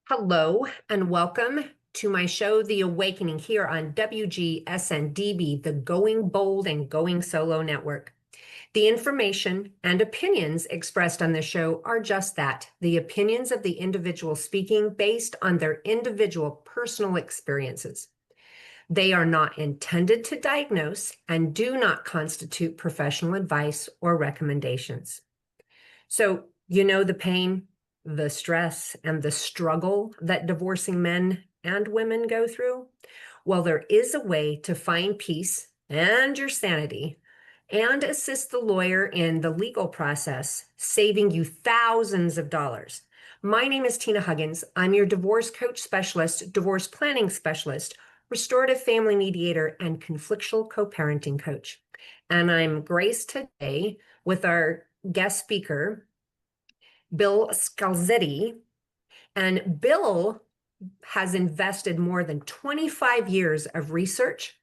Hello and welcome to my show, The Awakening, here on WGSN-DB, the Going Bold and Going Solo Network. The information and opinions expressed on this show are just that, the opinions of the individual speaking based on their individual personal experiences. They are not intended to diagnose and do not constitute professional advice or recommendations. So, you know the pain, the stress, and the struggle that divorcing men and women go through? Well, there is a way to find peace and your sanity and assist the lawyer in the legal process, saving you thousands of dollars. My name is Tina Huggins. I'm your divorce coach specialist, divorce planning specialist, restorative family mediator, and conflictual co-parenting coach. And I'm graced today with our guest speaker, Bill Scalzitti. And Bill has invested more than 25 years of research,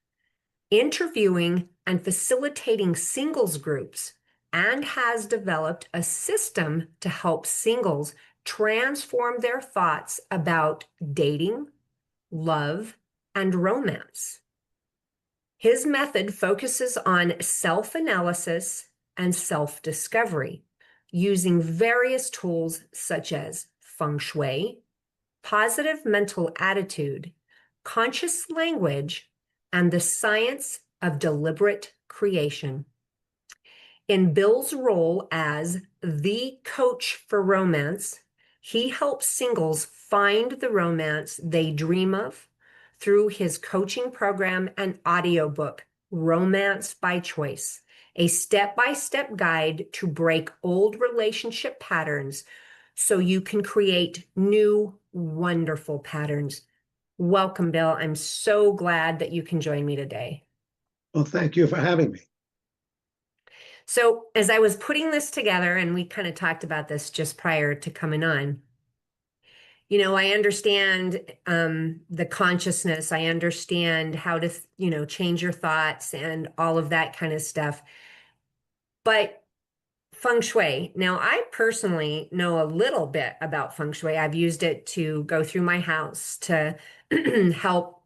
interviewing, and facilitating singles groups, and has developed a system to help singles transform their thoughts about dating, love, and romance. His method focuses on self-analysis and self-discovery, using various tools such as feng shui, positive mental attitude, conscious language, and the science of deliberate creation. In Bill's role as the coach for romance, he helps singles find the romance they dream of through his coaching program and audiobook, Romance by Choice, a step-by-step guide to break old relationship patterns so you can create new, wonderful patterns. Welcome, Bill. I'm so glad that you can join me today. Well, thank you for having me. So as I was putting this together, and we kind of talked about this just prior to coming on, I understand the consciousness. I understand how to, change your thoughts and all of that kind of stuff. But feng shui, now I personally know a little bit about feng shui. I've used it to go through my house to help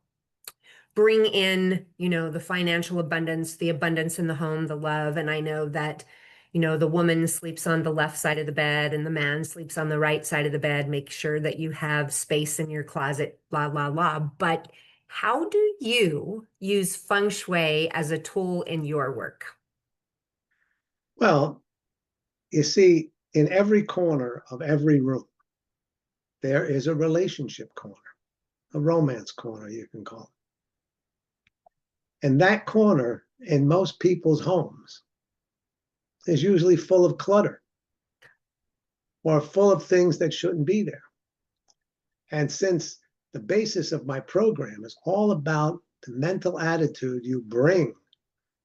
bring in, the financial abundance, the abundance in the home, the love. And I know that the woman sleeps on the left side of the bed and the man sleeps on the right side of the bed. Make sure that you have space in your closet, blah, blah, blah. But how do you use feng shui as a tool in your work? Well, you see, in every corner of every room, there is a relationship corner, a romance corner, you can call it. And that corner in most people's homes is usually full of clutter or full of things that shouldn't be there. And since the basis of my program is all about the mental attitude you bring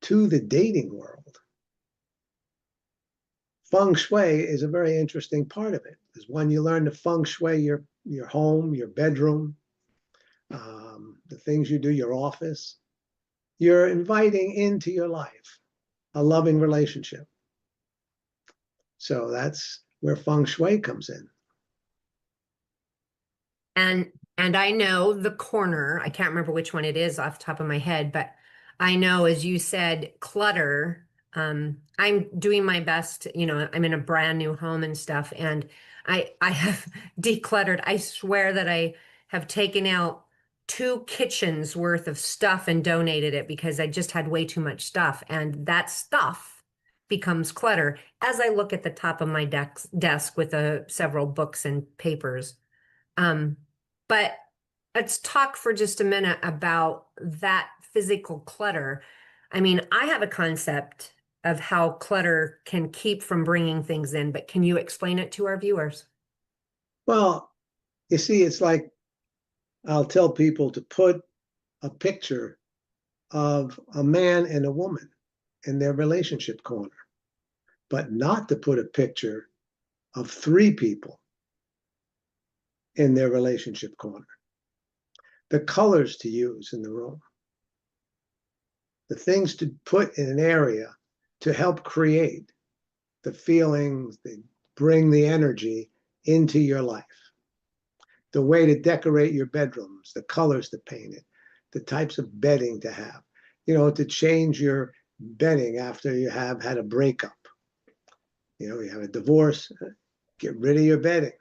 to the dating world, feng shui is a very interesting part of it. Because when you learn to feng shui your home, your bedroom, the things you do, your office, you're inviting into your life a loving relationship. So that's where feng shui comes in. And I know the corner, I can't remember which one it is off the top of my head, but I know, as you said, clutter. I'm doing my best, I'm in a brand new home and stuff, and I have decluttered. I swear that I have taken out 2 kitchens worth of stuff and donated it because I just had way too much stuff. And that stuff becomes clutter as I look at the top of my desk with several books and papers. But let's talk for just a minute about that physical clutter. I mean, I have a concept of how clutter can keep from bringing things in, but can you explain it to our viewers? Well, you see, it's like I'll tell people to put a picture of a man and a woman in their relationship corner, but not to put a picture of 3 people in their relationship corner. The colors to use in the room, the things to put in an area to help create the feelings, that bring the energy into your life. the way to decorate your bedrooms, the colors to paint it, the types of bedding to have, to change your bedding after you have had a breakup. You have a divorce, get rid of your bedding,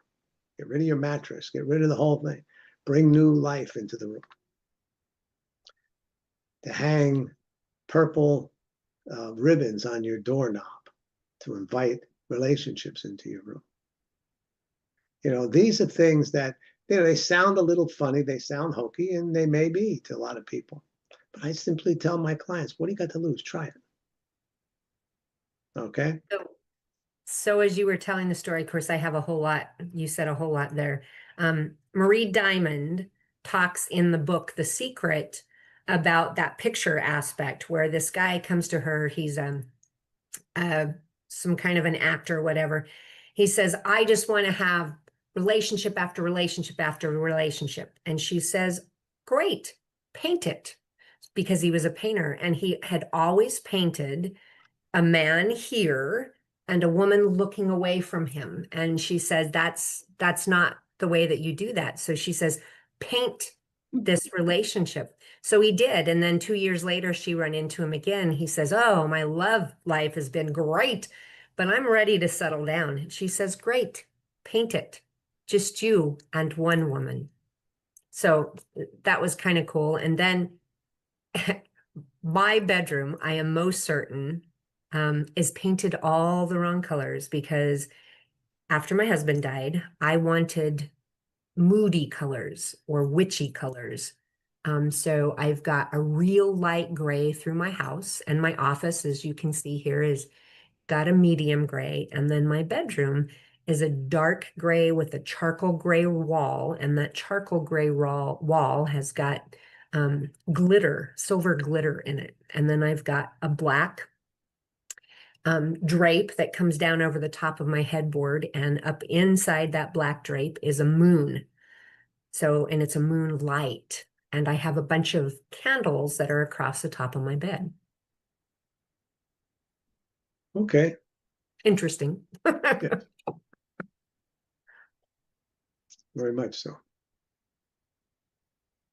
get rid of your mattress, get rid of the whole thing, bring new life into the room. To hang purple ribbons on your doorknob to invite relationships into your room. These are things that, they sound a little funny, they sound hokey, and they may be to a lot of people. But I simply tell my clients, what do you got to lose? Try it. Okay? So as you were telling the story, of course, I have a whole lot, you said a whole lot there. Marie Diamond talks in the book, The Secret, about that picture aspect where this guy comes to her, he's some kind of an actor, whatever. He says, I just want to have relationship after relationship after relationship. And she says, great, paint it. Because he was a painter and he had always painted a man here and a woman looking away from him. And she says, that's not the way that you do that. So she says, paint this relationship. So he did. And then 2 years later, she ran into him again. He says, oh, my love life has been great, but I'm ready to settle down. And she says, great, paint it. Just you and one woman. So that was kind of cool. And then my bedroom, I am most certain, is painted all the wrong colors because after my husband died, I wanted moody colors or witchy colors. So I've got a real light gray through my house, and my office, as you can see here, is got a medium gray. And then my bedroom is a dark gray with a charcoal gray wall. And that charcoal gray wall has got glitter, silver glitter in it. And then I've got a black drape that comes down over the top of my headboard. And up inside that black drape is a moon. And it's a moonlight. And I have a bunch of candles that are across the top of my bed. Okay. Interesting. Yeah. Very much so.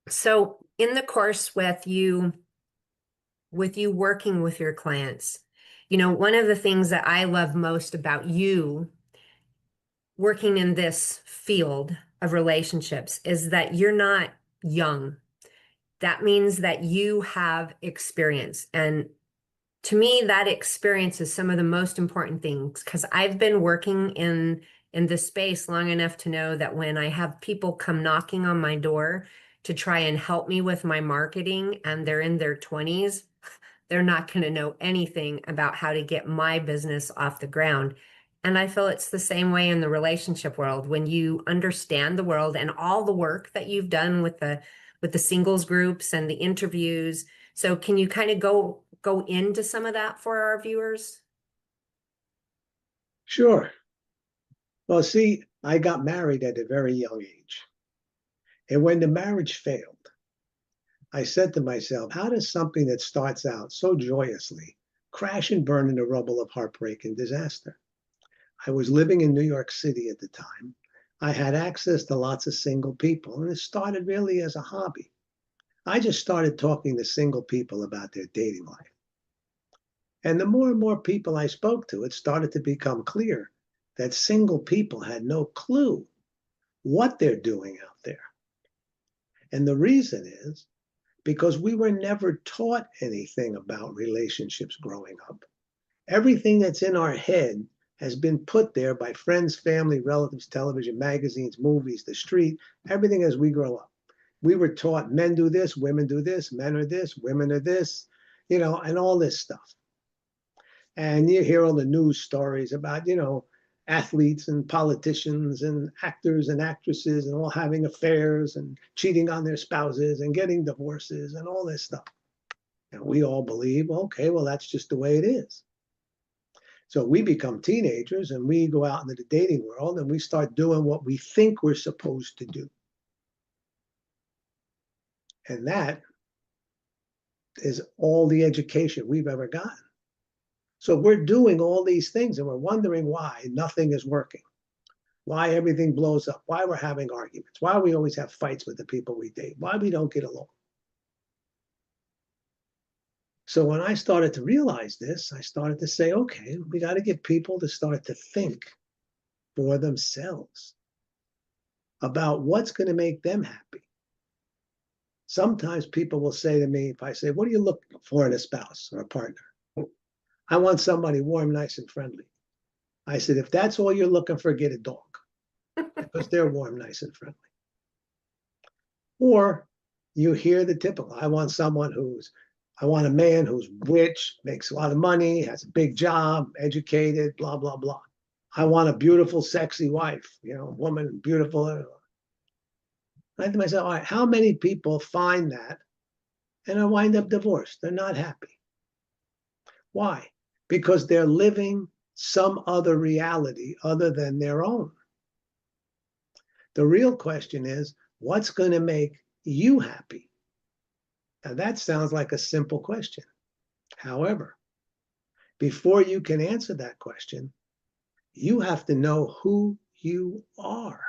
So in the course with you working with your clients, one of the things that I love most about you working in this field of relationships is that you're not young. That means that you have experience. And to me, that experience is some of the most important things because I've been working in this space long enough to know that when I have people come knocking on my door to try and help me with my marketing and they're in their 20s, they're not going to know anything about how to get my business off the ground. And I feel it's the same way in the relationship world. When you understand the world and all the work that you've done with the singles groups and the interviews. So can you kind of go into some of that for our viewers? Sure. Well, see, I got married at a very young age. And when the marriage failed, I said to myself, how does something that starts out so joyously crash and burn in the rubble of heartbreak and disaster? I was living in New York City at the time. I had access to lots of single people, and it started really as a hobby. I just started talking to single people about their dating life. And the more and more people I spoke to, it started to become clear that single people had no clue what they're doing out there. And the reason is because we were never taught anything about relationships growing up. Everything that's in our head has been put there by friends, family, relatives, television, magazines, movies, the street, everything as we grow up. We were taught men do this, women do this, men are this, women are this, and all this stuff. And you hear all the news stories about, athletes and politicians and actors and actresses and all having affairs and cheating on their spouses and getting divorces and all this stuff. And we all believe, okay, well, that's just the way it is. So we become teenagers and we go out into the dating world and we start doing what we think we're supposed to do. And that is all the education we've ever gotten. So we're doing all these things and we're wondering why nothing is working. why everything blows up, why we're having arguments, why we always have fights with the people we date, why we don't get along. So when I started to realize this, I started to say, okay, we got to get people to start to think for themselves about what's going to make them happy. Sometimes people will say to me, if I say, what do you look for in a spouse or a partner? I want somebody warm, nice, and friendly. I said, if that's all you're looking for, get a dog, because they're warm, nice, and friendly. Or you hear the typical, I want a man who's rich, makes a lot of money, has a big job, educated, blah, blah, blah. I want a beautiful, sexy wife, woman, beautiful. I think to myself, all right, how many people find that and I wind up divorced? They're not happy. Why? Because they're living some other reality other than their own. The real question is, what's going to make you happy? Now, that sounds like a simple question. However, before you can answer that question, you have to know who you are.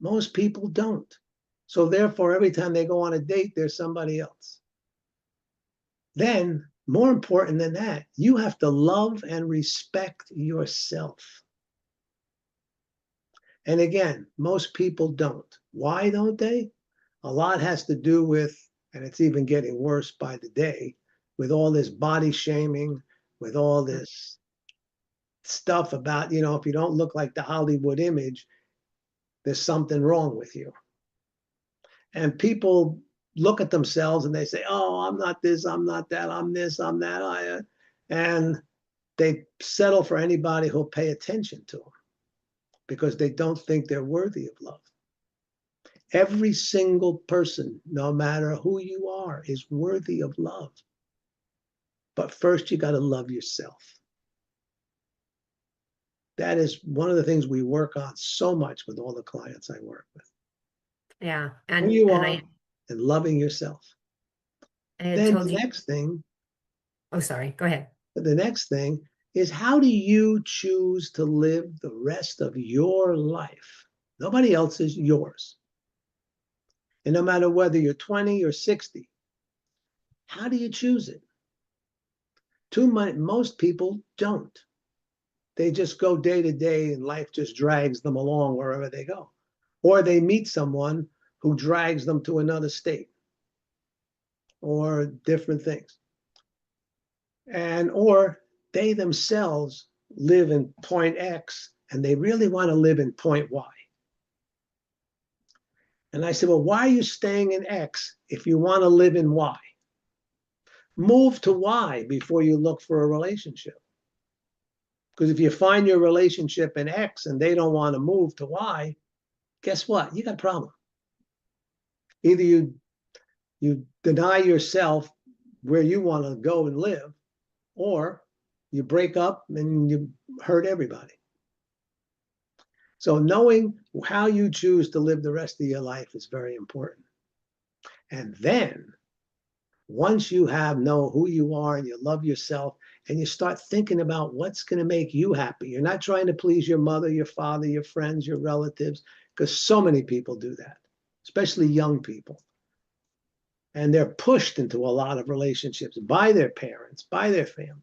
Most people don't. So therefore, every time they go on a date, there's somebody else. Then, more important than that, you have to love and respect yourself. And again, most people don't. Why don't they? A lot has to do with, and it's even getting worse by the day, with all this body shaming, with all this stuff about, if you don't look like the Hollywood image, there's something wrong with you. And people look at themselves and they say, oh, I'm not this, I'm not that, I'm this, I'm that. And they settle for anybody who'll pay attention to them because they don't think they're worthy of love. Every single person, no matter who you are, is worthy of love. But first, you got to love yourself. That is one of the things we work on so much with all the clients I work with. Yeah. Who you are and loving yourself. Then the next thing. Oh, sorry. Go ahead. The next thing is, how do you choose to live the rest of your life? Nobody else's, yours. And no matter whether you're 20 or 60, how do you choose it? Most people don't. They just go day to day and life just drags them along wherever they go. Or they meet someone who drags them to another state or different things. Or they themselves live in point X and they really want to live in point Y. And I said, well, why are you staying in X if you want to live in Y? Move to Y before you look for a relationship. Because if you find your relationship in X and they don't want to move to Y, guess what? You got a problem. Either you deny yourself where you want to go and live, or you break up and you hurt everybody. So knowing how you choose to live the rest of your life is very important. And then once you know who you are and you love yourself and you start thinking about what's going to make you happy, you're not trying to please your mother, your father, your friends, your relatives, because so many people do that, especially young people. And they're pushed into a lot of relationships by their parents, by their family.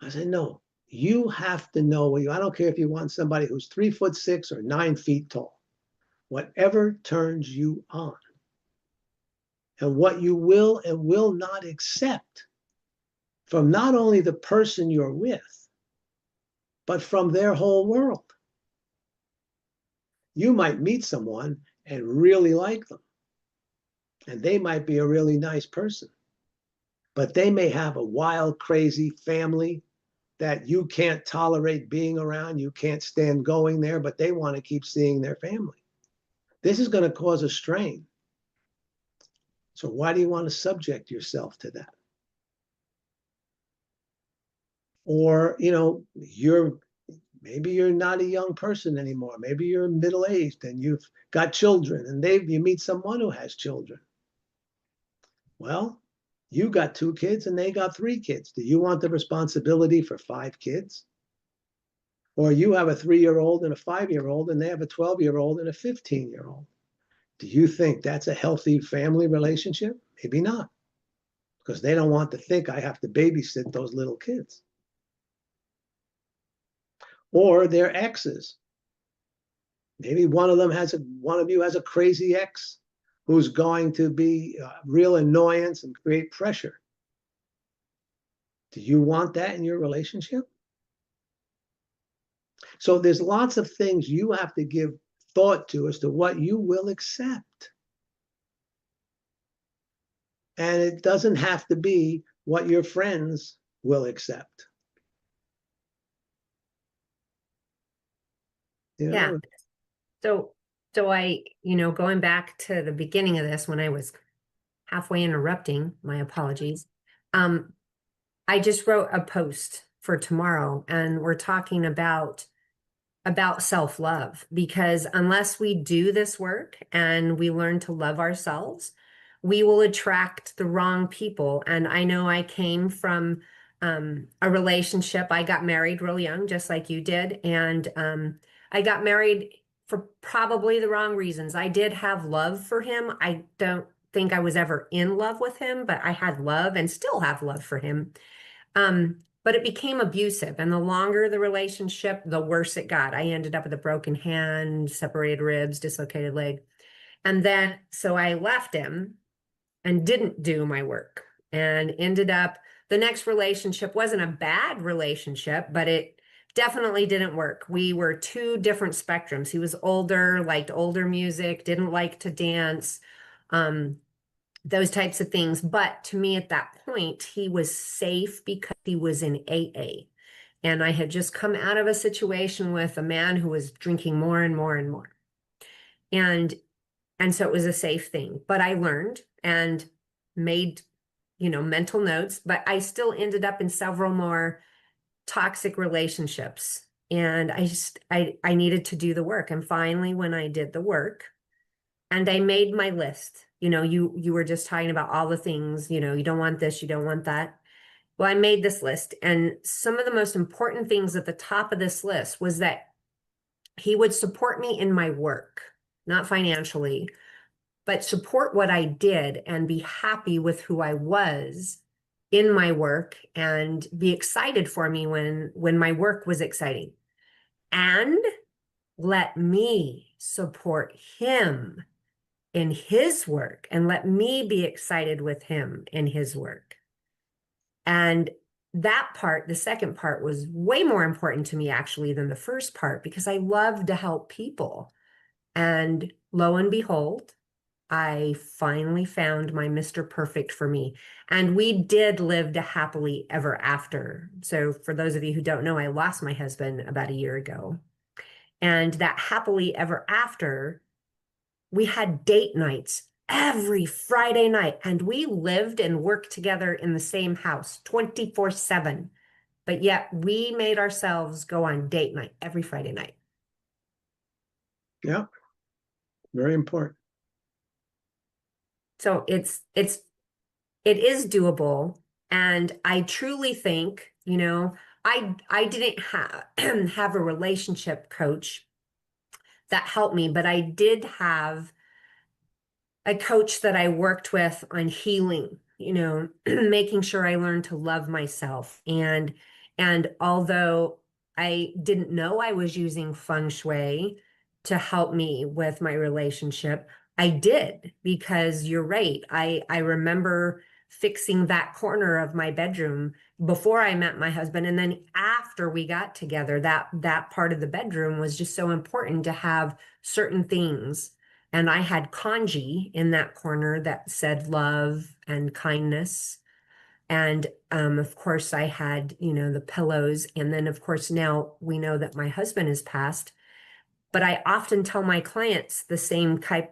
I said, no, you have to know I don't care if you want somebody who's 3'6" or 9 feet tall, whatever turns you on. And what you will and will not accept from not only the person you're with, but from their whole world. You might meet someone and really like them. And they might be a really nice person. But they may have a wild, crazy family that you can't tolerate being around. You can't stand going there, but they want to keep seeing their family. This is going to cause a strain. So why do you want to subject yourself to that? Or, maybe you're not a young person anymore. Maybe you're middle-aged and you've got children and you meet someone who has children. Well, you got 2 kids and they got 3 kids. Do you want the responsibility for 5 kids? Or you have a 3-year-old and a 5-year-old, and they have a 12-year-old and a 15-year-old. Do you think that's a healthy family relationship? Maybe not, because they don't want to think I have to babysit those little kids. Or their exes. Maybe one of you has a crazy ex who's going to be real annoyance and create pressure. Do you want that in your relationship? So there's lots of things you have to give thought to as to what you will accept. And it doesn't have to be what your friends will accept. You know? Yeah. So I, going back to the beginning of this when I was halfway interrupting, my apologies. I just wrote a post for tomorrow, and we're talking about self-love, because unless we do this work and we learn to love ourselves, we will attract the wrong people. And I know I came from a relationship. I got married real young, just like you did. And I got married for probably the wrong reasons. I did have love for him. I don't think I was ever in love with him, but I had love and still have love for him. But it became abusive, and the longer the relationship, the worse it got. I ended up with a broken hand, separated ribs, dislocated leg. And then, so I left him and didn't do my work, and ended up, the next relationship wasn't a bad relationship, but it definitely didn't work. We were two different spectrums. He was older, liked older music, didn't like to dance. Those types of things. But to me at that point, he was safe because he was in AA. And I had just come out of a situation with a man who was drinking more and more and more. And so it was a safe thing. But I learned and made, mental notes, but I still ended up in several more toxic relationships. And I needed to do the work. And finally, when I did the work and I made my list, you were just talking about all the things, you don't want this, you don't want that. Well, I made this list, and some of the most important things at the top of this list was that he would support me in my work, not financially, but support what I did and be happy with who I was in my work and be excited for me when my work was exciting. And let me support him in his work and let me be excited with him in his work. And that part, the second part, was way more important to me actually than the first part, because I love to help people. And lo and behold, I finally found my Mr. Perfect for me. And we did live happily ever after. So for those of you who don't know, I lost my husband about a year ago. And that happily ever after, we had date nights every Friday night, and we lived and worked together in the same house 24/7. But yet we made ourselves go on date night every Friday night. Yeah, very important. So it is doable. And I truly think, I didn't have a relationship coach that helped me, but I did have a coach that I worked with on healing, making sure I learned to love myself. And although I didn't know I was using feng shui to help me with my relationship, I did, because you're right. I remember fixing that corner of my bedroom before I met my husband. And then after we got together, that part of the bedroom was just so important to have certain things. And I had kanji in that corner that said love and kindness. And of course, I had, the pillows. And then, of course, now we know that my husband has passed. But I often tell my clients the same type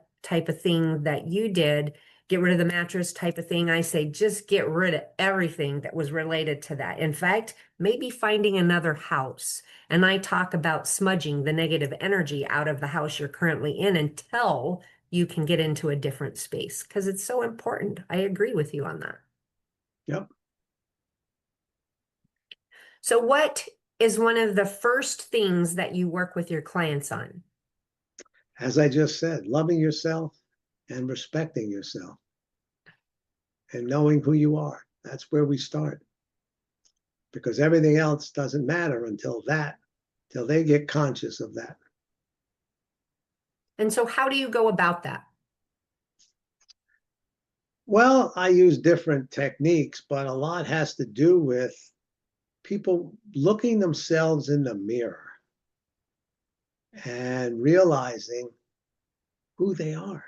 of thing that you did. Get rid of the mattress type of thing. I say, just get rid of everything that was related to that. In fact, maybe finding another house. And I talk about smudging the negative energy out of the house you're currently in until you can get into a different space, because it's so important. I agree with you on that. Yep. So what is one of the first things that you work with your clients on? As I just said, loving yourself and respecting yourself and knowing who you are. That's where we start. Because everything else doesn't matter until they get conscious of that. And so how do you go about that? Well, I use different techniques, but a lot has to do with people looking themselves in the mirror and realizing who they are,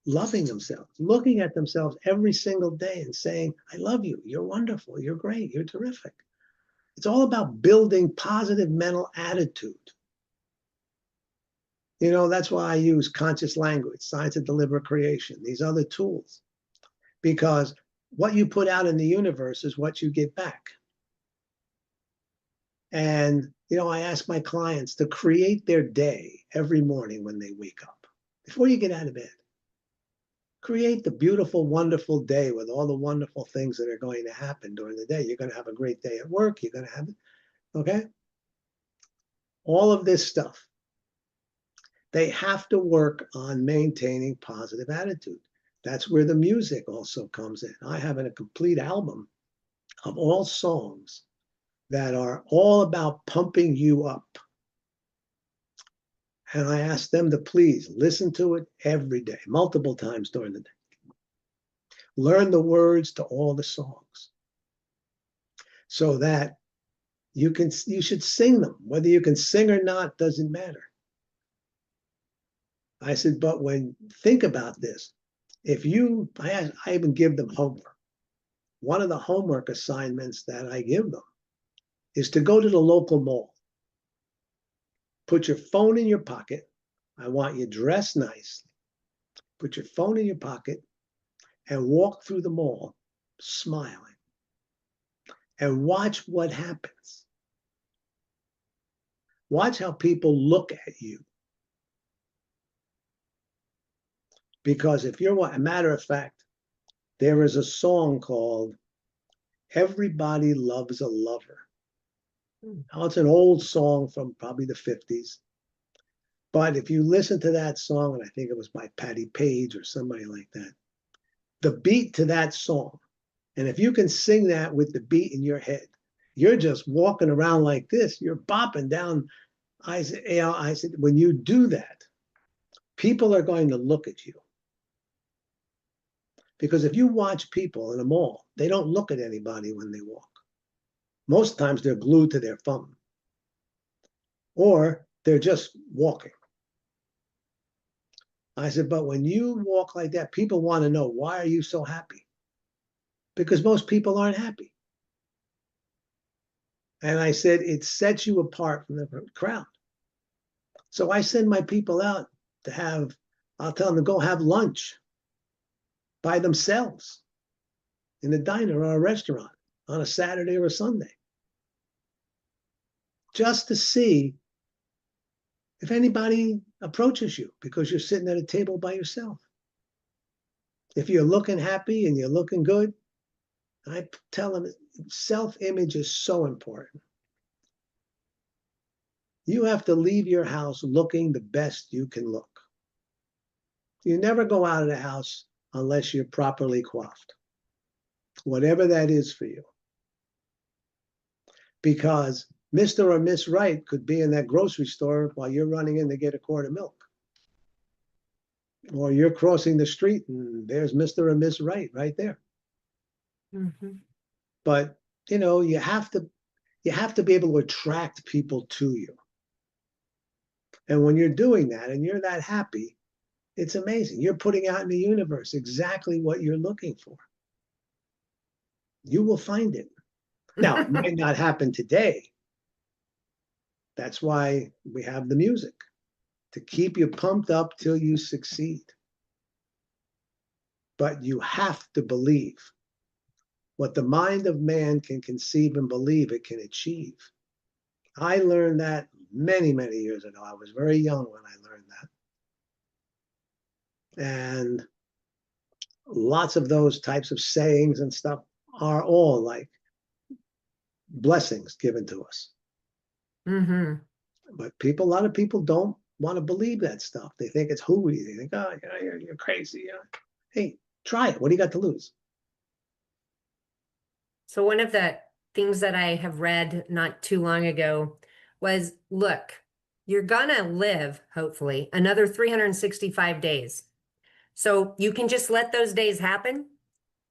loving themselves, looking at themselves every single day and saying, I love you, you're wonderful, you're great, you're terrific. It's all about building positive mental attitude. You know, that's why I use conscious language, science of deliberate creation, these other tools, because what you put out in the universe is what you get back. And, you know, I ask my clients to create their day every morning when they wake up, before you get out of bed. Create the beautiful, wonderful day with all the wonderful things that are going to happen during the day. You're going to have a great day at work. You're going to have, okay? All of this stuff. They have to work on maintaining positive attitude. That's where the music also comes in. I have a complete album of all songs that are all about pumping you up. And I ask them to please listen to it every day, multiple times during the day. Learn the words to all the songs so that you should sing them. Whether you can sing or not doesn't matter. I said, but think about this. I even give them homework. One of the homework assignments that I give them is to go to the local mall. Put your phone in your pocket. I want you dressed nicely. Put your phone in your pocket and walk through the mall smiling. And watch what happens. Watch how people look at you. Because if you're, a matter of fact, there is a song called Everybody Loves a Lover. Now, it's an old song from probably the 50s. But if you listen to that song, and I think it was by Patti Page or somebody like that, the beat to that song, and if you can sing that with the beat in your head, you're just walking around like this. You're bopping down. I said, when you do that, people are going to look at you. Because if you watch people in a mall, they don't look at anybody when they walk. Most times they're glued to their phone. Or they're just walking. I said, but when you walk like that, people want to know, why are you so happy? Because most people aren't happy. And I said, it sets you apart from the crowd. So I send my people out to I'll tell them to go have lunch by themselves in a diner or a restaurant on a Saturday or a Sunday. Just to see if anybody approaches you because you're sitting at a table by yourself. If you're looking happy and you're looking good, I tell them self-image is so important. You have to leave your house looking the best you can look. You never go out of the house unless you're properly coiffed, whatever that is for you. Because Mr. or Miss Right could be in that grocery store while you're running in to get a quart of milk. Or you're crossing the street and there's Mr. or Miss Right there. Mm-hmm. But, you know, you have to be able to attract people to you. And when you're doing that and you're that happy, it's amazing. You're putting out in the universe exactly what you're looking for. You will find it. Now, it might not happen today. That's why we have the music, to keep you pumped up till you succeed. But you have to believe. What the mind of man can conceive and believe, it can achieve. I learned that many, many years ago. I was very young when I learned that. And lots of those types of sayings and stuff are all like blessings given to us. Mm-hmm. But a lot of people don't want to believe that stuff. They think it's hooey. They think, oh, you're crazy. Hey, try it. What do you got to lose? So one of the things that I have read not too long ago was, look, you're gonna live, hopefully, another 365 days. So you can just let those days happen,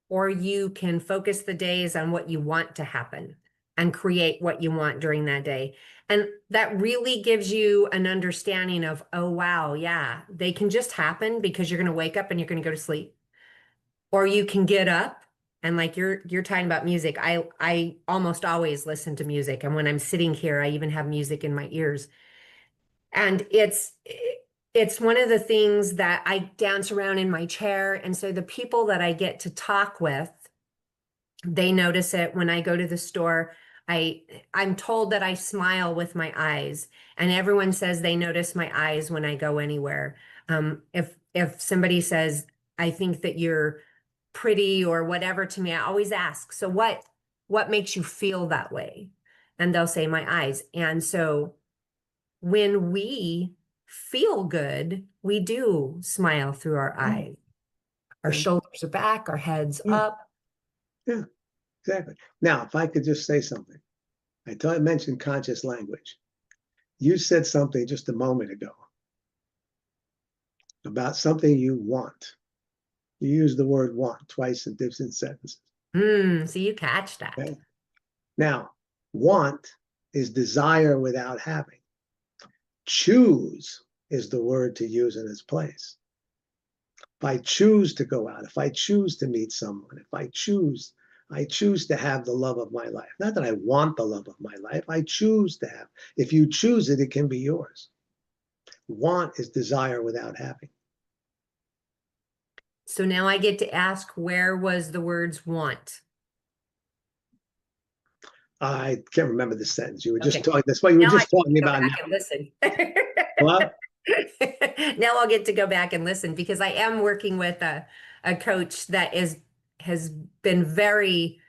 or you can focus the days on what you want to happen and create what you want during that day. And that really gives you an understanding of, oh, wow, yeah, they can just happen because you're going to wake up and you're going to go to sleep. Or you can get up and like you're talking about music. I almost always listen to music. And when I'm sitting here, I even have music in my ears. And it's one of the things that I dance around in my chair. And so the people that I get to talk with, they notice it when I go to the store. I'm told that I smile with my eyes, and everyone says they notice my eyes when I go anywhere. If somebody says, I think that you're pretty or whatever to me, I always ask, so what makes you feel that way? And they'll say my eyes. And so when we feel good, we do smile through our eyes. Our Yeah. shoulders are back, our heads Yeah. up. Yeah, exactly. Now, if I could just say something, I mentioned conscious language. You said something just a moment ago about something you want. You use the word want twice in different sentences. So you catch that. Okay? Now, want is desire without having. Choose is the word to use in its place. If I choose to go out, if I choose to meet someone, if I choose to have the love of my life. Not that I want the love of my life, I choose to have. If you choose it, it can be yours. Want is desire without having. So now I get to ask, where was the words want? I can't remember the sentence. You were just Okay. talking. That's what you were Now I just talking get to go about back now. and listen. What? Now I'll get to go back and listen because I am working with a coach that has been very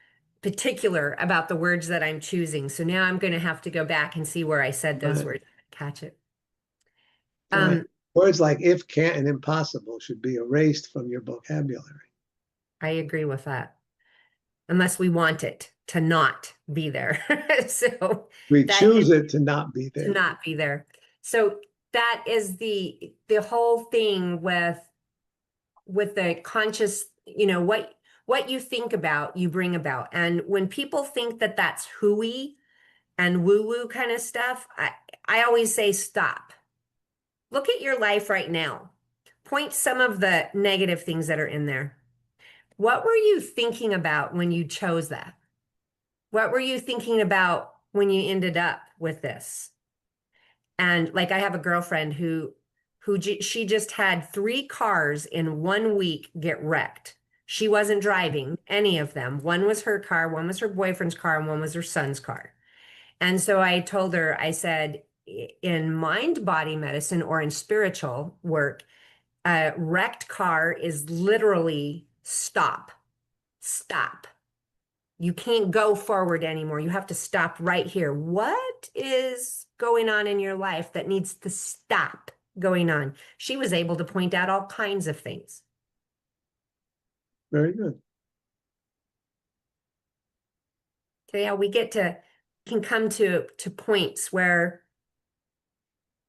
particular about the words that I'm choosing. So now I'm going to have to go back and see where I said those Right. words. Catch it. Right. Words like if, can't, and impossible should be erased from your vocabulary. I agree with that. Unless we want it to not be there. So We that choose it to not be to there. not be there. So that is the whole thing with the conscious, what you think about, you bring about. And when people think that that's hooey and woo-woo kind of stuff, I always say stop. Look at your life right now. Point some of the negative things that are in there. What were you thinking about when you chose that? What were you thinking about when you ended up with this? And like I have a girlfriend she just had 3 cars in 1 week get wrecked. She wasn't driving any of them. One was her car, one was her boyfriend's car, and one was her son's car. And so I told her, I said, in mind body medicine or in spiritual work, a wrecked car is literally stop, stop. You can't go forward anymore. You have to stop right here. What is going on in your life that needs to stop going on? She was able to point out all kinds of things. Very good. So yeah, can come to points where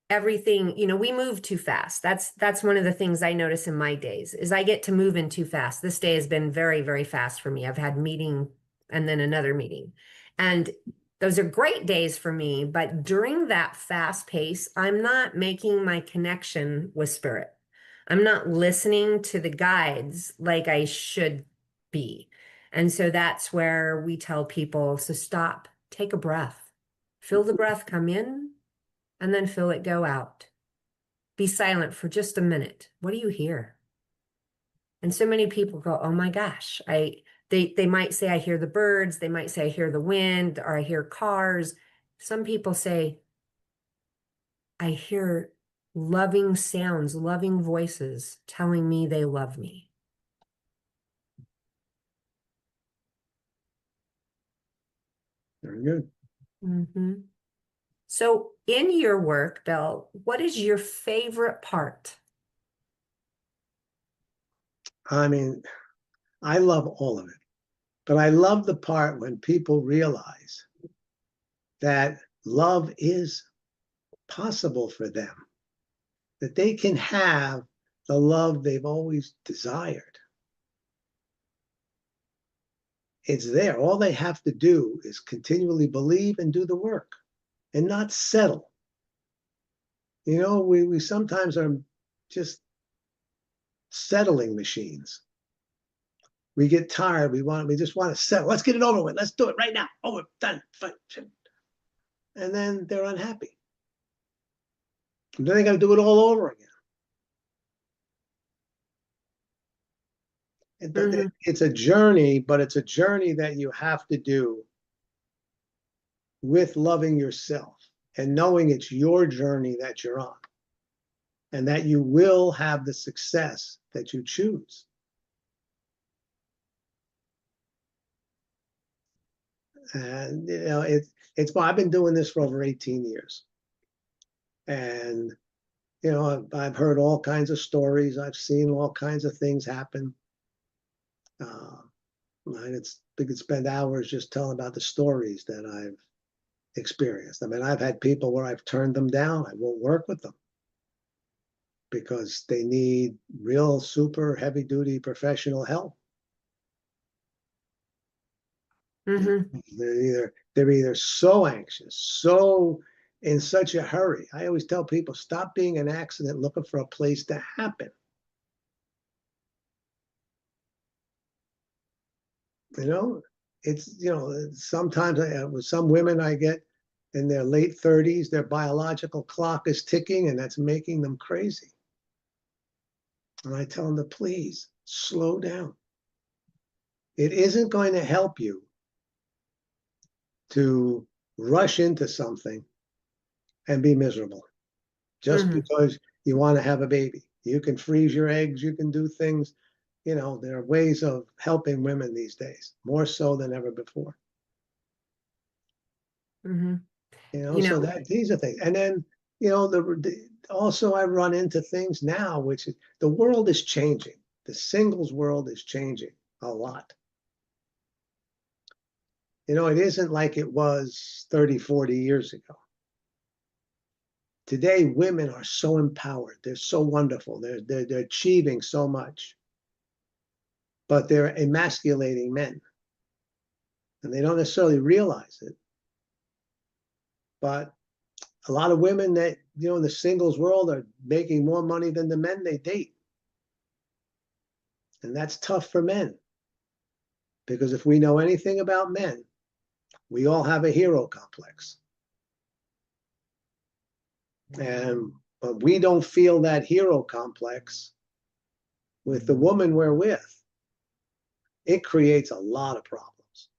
everything, we move too fast. That's one of the things I notice in my days is I get to move in too fast. This day has been very, very fast for me. I've had meeting and then another meeting. And those are great days for me, but during that fast pace, I'm not making my connection with spirit. I'm not listening to the guides like I should be. And so that's where we tell people, so stop, take a breath, feel the breath come in, and then feel it go out. Be silent for just a minute. What do you hear? And so many people go, oh my gosh, they might say, I hear the birds. They might say, I hear the wind, or I hear cars. Some people say, I hear loving sounds, loving voices telling me they love me. Very good. Mm-hmm. So in your work, Bill, what is your favorite part? I mean, I love all of it, but I love the part when people realize that love is possible for them, that they can have the love they've always desired. It's there. All they have to do is continually believe and do the work and not settle. You know, we sometimes are just settling machines. We get tired. We just want to settle. Let's get it over with. Let's do it right now. Over, done, fine. And then they're unhappy. And then they got to do it all over again. It's a journey, but it's a journey that you have to do with loving yourself and knowing it's your journey that you're on and that you will have the success that you choose. And you know, I've been doing this for over 18 years. And you know, I've heard all kinds of stories. I've seen all kinds of things happen. I could spend hours just telling about the stories that I've experienced. I mean, I've had people where I've turned them down. I won't work with them because they need real super heavy duty professional help. They're either so anxious, so in such a hurry. I always tell people, stop being an accident looking for a place to happen. You know, it's, you know, sometimes with some women I get in their late 30s, their biological clock is ticking and that's making them crazy. And I tell them to please slow down. It isn't going to help you to rush into something and be miserable just because you want to have a baby. You can freeze your eggs, you can do things. You know, there are ways of helping women these days, more so than ever before. You know, so that these are things. And then, you know, also I run into things now, which is the world is changing. The singles world is changing a lot. You know, it isn't like it was 30, 40 years ago. Today, women are so empowered. They're so wonderful. They're achieving so much. But they're emasculating men. And they don't necessarily realize it. But a lot of women that, you know, in the singles world are making more money than the men they date. And that's tough for men. Because if we know anything about men, we all have a hero complex. But we don't feel that hero complex with the woman we're with. It creates a lot of problems.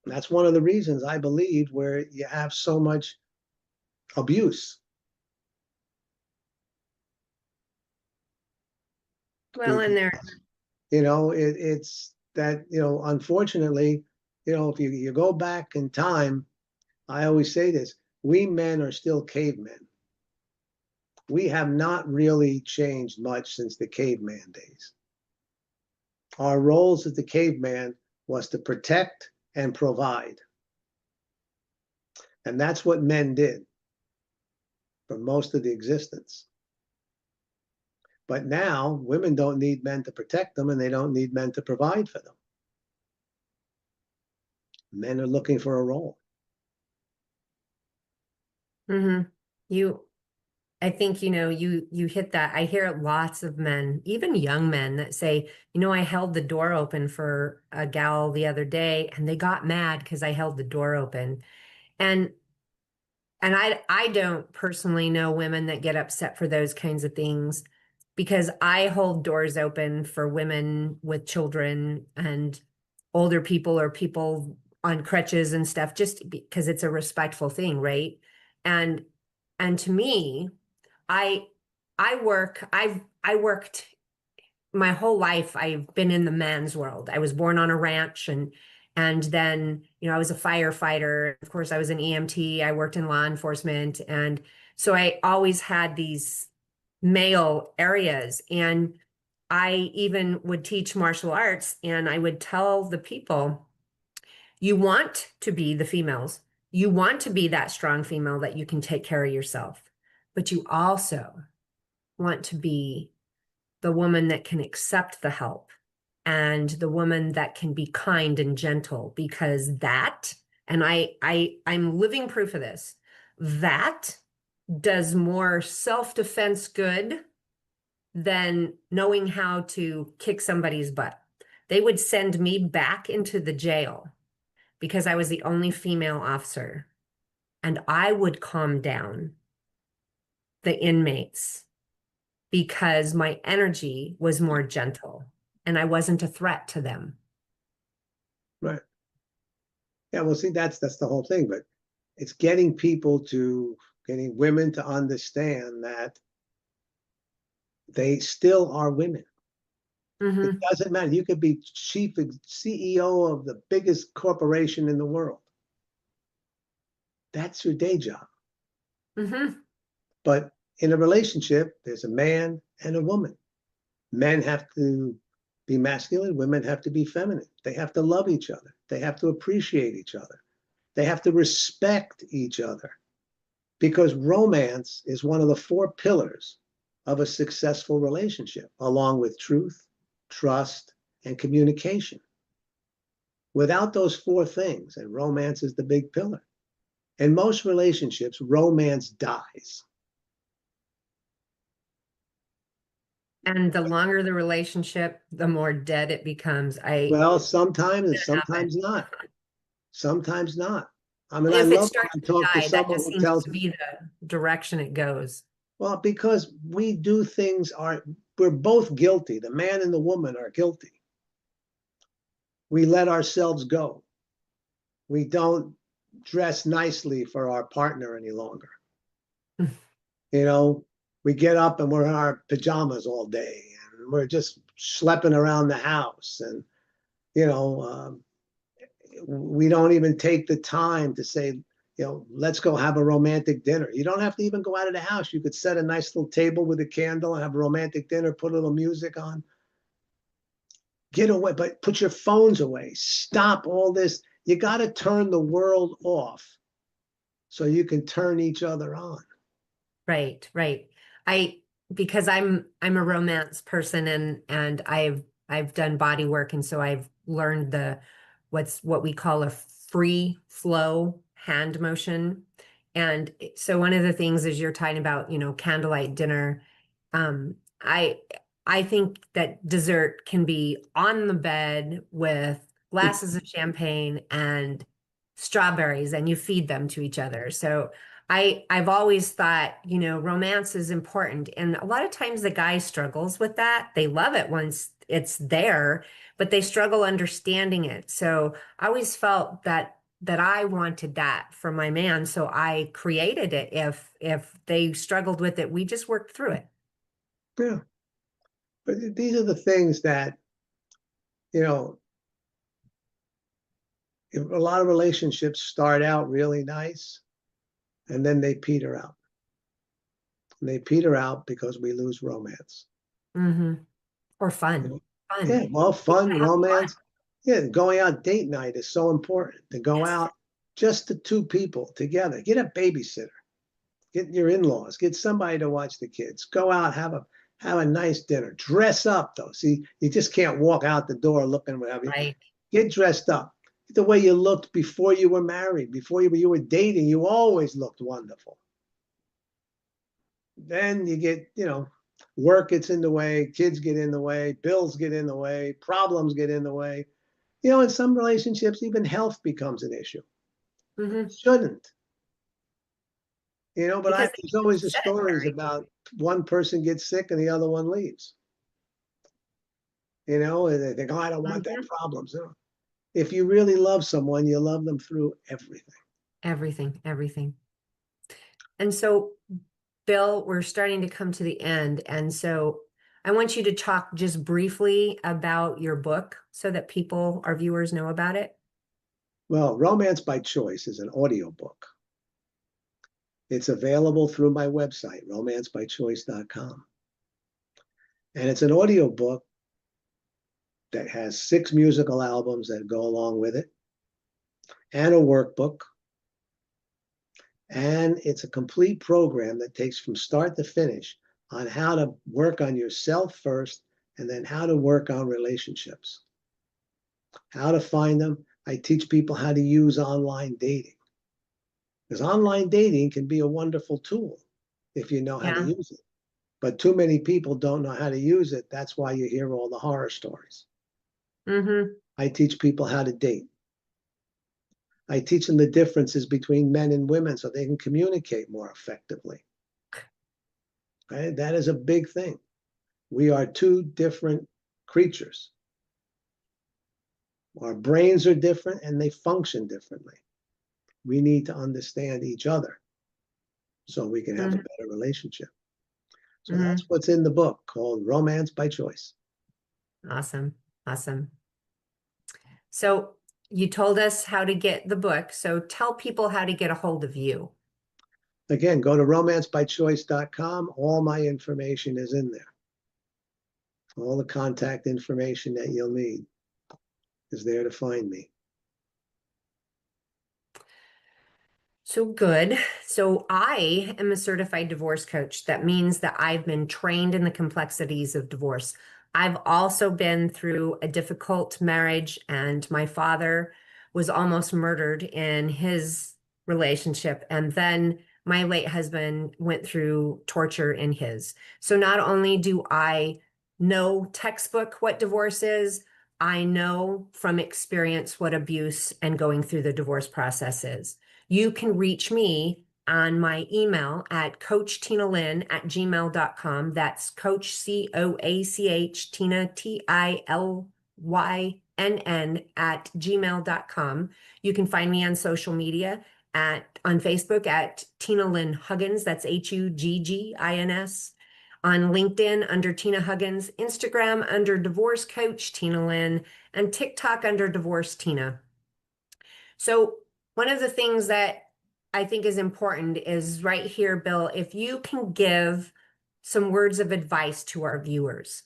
And that's one of the reasons I believe where you have so much abuse. Well, and there, you know, it's that, you know, unfortunately, you know, if you go back in time, I always say this, we men are still cavemen. We have not really changed much since the caveman days. Our roles as the caveman was to protect and provide. And that's what men did for most of the existence. But now women don't need men to protect them and they don't need men to provide for them. Men are looking for a role. I think, you know, you hit that. I hear lots of men, even young men, that say, you know, I held the door open for a gal the other day and they got mad because I held the door open. And I don't personally know women that get upset for those kinds of things because I hold doors open for women with children and older people or people on crutches and stuff, just because it's a respectful thing, right? And to me, I worked my whole life. I've been in the man's world. I was born on a ranch and And then, I was a firefighter. Of course, I was an EMT. I worked in law enforcement. And so I always had these male areas. And I even would teach martial arts, and I would tell the people, you want to be the females. You want to be that strong female that you can take care of yourself, but you also want to be the woman that can accept the help and the woman that can be kind and gentle, because that, and I'm living proof of this, that does more self-defense good than knowing how to kick somebody's butt. They would send me back into the jail because I was the only female officer, and I would calm down the inmates because my energy was more gentle and I wasn't a threat to them. Right. Yeah, well, see, that's the whole thing, but it's getting women to understand that they still are women. It doesn't matter. You could be CEO of the biggest corporation in the world. That's your day job. But in a relationship, there's a man and a woman. Men have to be masculine. Women have to be feminine. They have to love each other. They have to appreciate each other. They have to respect each other, because romance is one of the 4 pillars of a successful relationship, along with truth, trust, and communication. Without those 4 things, and romance is the big pillar. In most relationships, romance dies. And the longer the relationship, the more dead it becomes. Well, sometimes and sometimes not. Sometimes not. I mean, I If it love starts when I to talk to die, that someone just who seems tells to me, be the direction it goes. well, because we do things, we're both guilty. The man and the woman are guilty. We let ourselves go. We don't dress nicely for our partner any longer. We get up and we're in our pajamas all day, and we're just schlepping around the house, and we don't even take the time to say, let's go have a romantic dinner. You don't have to even go out of the house. You could set a nice little table with a candle and have a romantic dinner, put a little music on. Get away, but put your phones away. Stop all this. You got to turn the world off so you can turn each other on. Right. Because I'm a romance person, and I've done body work, and so I've learned what we call a free flow hand motion. And so one of the things is, you're talking about, candlelight dinner. I think that dessert can be on the bed with glasses of champagne and strawberries, and you feed them to each other. So I've always thought, romance is important. And a lot of times the guy struggles with that. They love it once it's there, but they struggle understanding it. So I always felt that I wanted that for my man. So I created it. If they struggled with it, we just worked through it. Yeah. But these are the things that, a lot of relationships start out really nice, and then they peter out. And they peter out because we lose romance. Or fun. Fun. Yeah, well, fun, romance. Fun. Yeah, going out date night is so important. To go out just the 2 people together. Get a babysitter. Get your in-laws. Get somebody to watch the kids. Go out, have a nice dinner. Dress up, though. See, you just can't walk out the door looking whatever. Right. Get dressed up. The way you looked before you were married, before you were dating, you always looked wonderful. Then you get, work gets in the way, kids get in the way, bills get in the way, problems get in the way. In some relationships, even health becomes an issue. It shouldn't. But there's always the stories about one person gets sick and the other one leaves. And they think, I don't want that problem. So if you really love someone, you love them through everything. Everything. And so, Bill, we're starting to come to the end. And so I want you to talk just briefly about your book so that our viewers know about it. Well, Romance by Choice is an audiobook. It's available through my website, romancebychoice.com. And it's an audiobook that has 6 musical albums that go along with it, and a workbook. And it's a complete program that takes from start to finish on how to work on yourself first, and then how to work on relationships, how to find them. I teach people how to use online dating, because online dating can be a wonderful tool if you know how to Yeah. use it. But too many people don't know how to use it. That's why you hear all the horror stories. Mm-hmm. I teach people how to date. I teach them the differences between men and women so they can communicate more effectively. Right? That is a big thing. We are 2 different creatures. Our brains are different and they function differently. We need to understand each other so we can have a better relationship. So Mm-hmm. that's what's in the book called Romance by Choice. Awesome. Awesome. So you told us how to get the book. So tell people how to get a hold of you. Again, go to romancebychoice.com. All my information is in there. All the contact information that you'll need is there to find me. So good. So I am a certified divorce coach. That means that I've been trained in the complexities of divorce. I've also been through a difficult marriage, and my father was almost murdered in his relationship. And then my late husband went through torture in his. So not only do I know textbook what divorce is, I know from experience what abuse and going through the divorce process is. You can reach me on my email at coachtinalynn@gmail.com. That's Coach COACH Tina TILYNN @gmail.com. You can find me on social media on Facebook at Tina Lynn Huggins. That's HUGGINS. On LinkedIn under Tina Huggins, Instagram under Divorce Coach Tina Lynn, and TikTok under Divorce Tina. So one of the things that I think is important is right here, Bill, if you can give some words of advice to our viewers.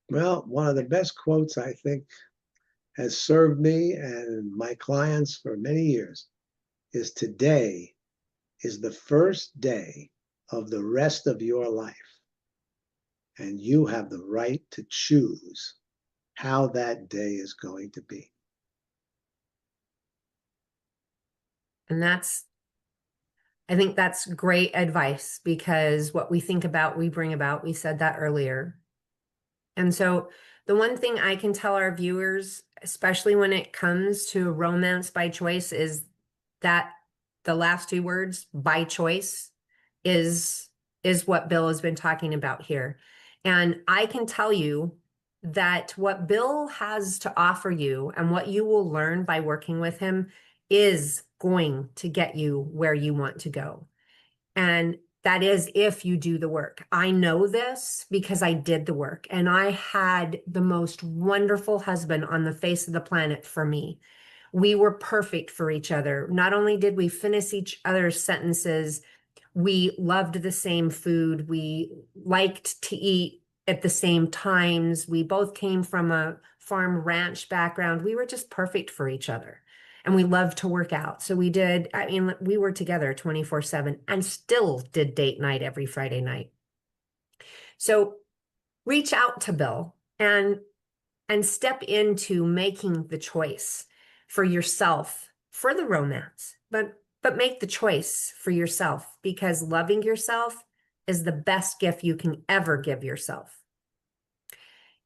Well, one of the best quotes I think has served me and my clients for many years is, today is the first day of the rest of your life, and you have the right to choose how that day is going to be. And I think that's great advice, because what we think about, we bring about. We said that earlier. And so the one thing I can tell our viewers, especially when it comes to romance by choice, is that the last 2 words, by choice, is what Bill has been talking about here. And I can tell you that what Bill has to offer you and what you will learn by working with him is going to get you where you want to go. And that is if you do the work. I know this because I did the work, and I had the most wonderful husband on the face of the planet for me. We were perfect for each other. Not only did we finish each other's sentences, we loved the same food. We liked to eat at the same times. We both came from a farm ranch background. We were just perfect for each other. And we loved to work out. So we did, I mean, we were together 24/7 and still did date night every Friday night. So reach out to Bill and step into making the choice for yourself, for the romance, but make the choice for yourself, because loving yourself is the best gift you can ever give yourself.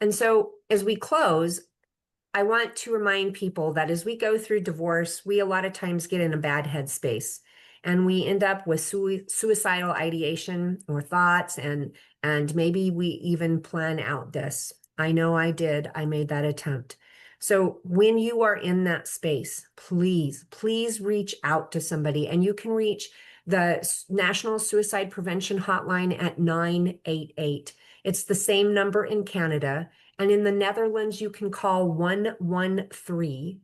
And so as we close, I want to remind people that as we go through divorce, we a lot of times get in a bad headspace, and we end up with suicidal ideation or thoughts, and maybe we even plan out this. I know I did. I made that attempt. So when you are in that space, please reach out to somebody, and you can reach the National Suicide Prevention Hotline at 988. It's the same number in Canada. And in the Netherlands, you can call 113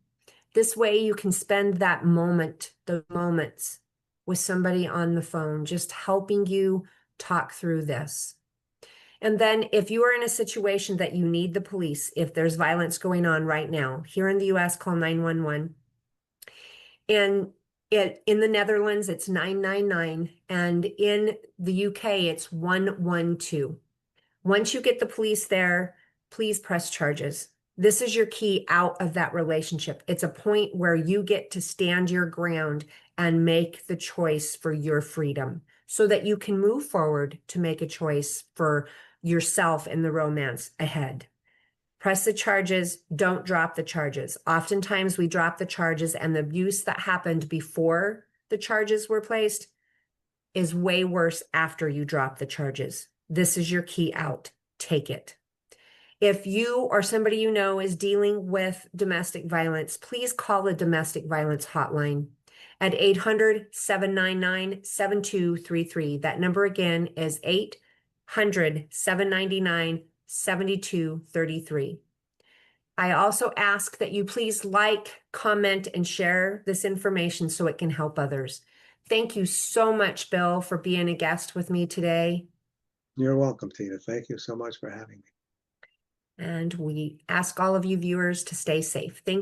This way you can spend that moment, those moments with somebody on the phone, just helping you talk through this. And then if you are in a situation that you need the police, if there's violence going on right now, here in the US, call 911. And in the Netherlands, it's 999. And in the UK, it's 112. Once you get the police there, please press charges. This is your key out of that relationship. It's a point where you get to stand your ground and make the choice for your freedom so that you can move forward to make a choice for yourself in the romance ahead. Press the charges, don't drop the charges. Oftentimes we drop the charges and the abuse that happened before the charges were placed is way worse after you drop the charges. This is your key out. Take it. If you or somebody you know is dealing with domestic violence, please call the domestic violence hotline at 800-799-7233. That number again is 800-799-7233. I also ask that you please like, comment, and share this information so it can help others. Thank you so much, Bill, for being a guest with me today. You're welcome, Tina. Thank you so much for having me. And we ask all of you viewers to stay safe. Thank you.